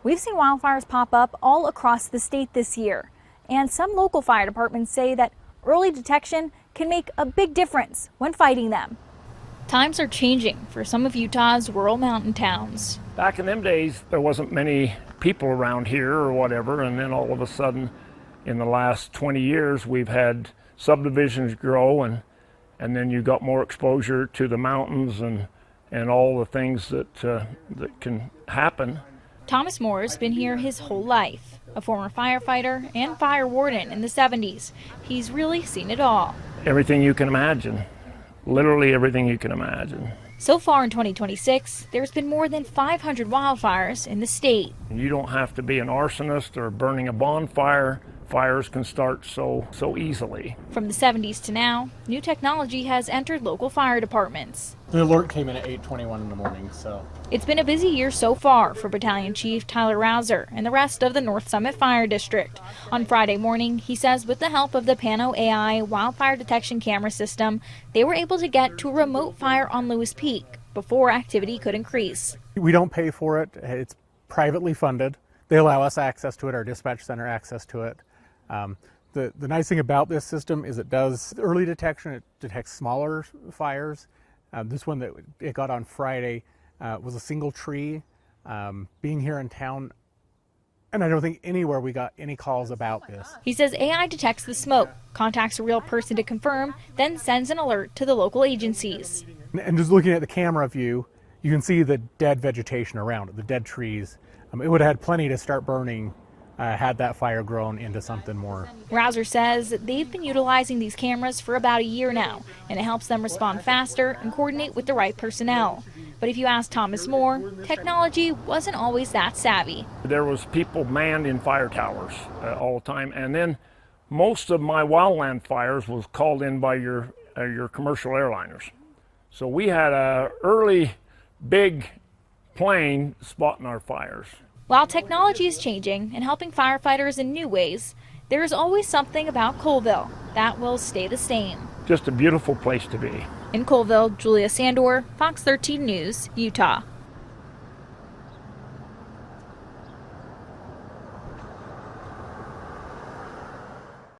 We've seen wildfires pop up all across the state this year, and some local fire departments say that early detection can make a big difference when fighting them. Times are changing for some of Utah's rural mountain towns. Back in them days, there wasn't many people around here or whatever, and then all of a sudden, in the last 20 years, we've had subdivisions grow, and then you got more exposure to the mountains and all the things that can happen. Thomas Moore's been here his whole life. A former firefighter and fire warden in the 70s. He's really seen it all. Everything you can imagine. Literally everything you can imagine. So far in 2026, there's been more than 500 wildfires in the state. You don't have to be an arsonist or burning a bonfire. Fires can start so easily. From the 70s to now, new technology has entered local fire departments. The alert came in at 8:21 in the morning, so. It's been a busy year so far for Battalion Chief Tyler Rouser and the rest of the North Summit Fire District. On Friday morning, he says with the help of the PANO AI wildfire detection camera system, they were able to get to a remote fire on Lewis Peak before activity could increase. We don't pay for it. It's privately funded. They allow us access to it, our dispatch center access to it. The nice thing about this system is it does early detection. It detects smaller fires. This one that it got on Friday was a single tree. Being here in town, and I don't think anywhere we got any calls about this. He says AI detects the smoke, contacts a real person to confirm, then sends an alert to the local agencies. And just looking at the camera view, you can see the dead vegetation around it, the dead trees. It would have had plenty to start burning had that fire grown into something more. Rouser says they've been utilizing these cameras for about a year now, and it helps them respond faster and coordinate with the right personnel. But if you ask Thomas Moore, technology wasn't always that savvy. There was people manned in fire towers all the time, and then most of my wildland fires was called in by your commercial airliners. So we had a early big plane spotting our fires. While technology is changing and helping firefighters in new ways, there is always something about Colville that will stay the same. Just a beautiful place to be. In Colville, Julia Sandor, Fox 13 News, Utah.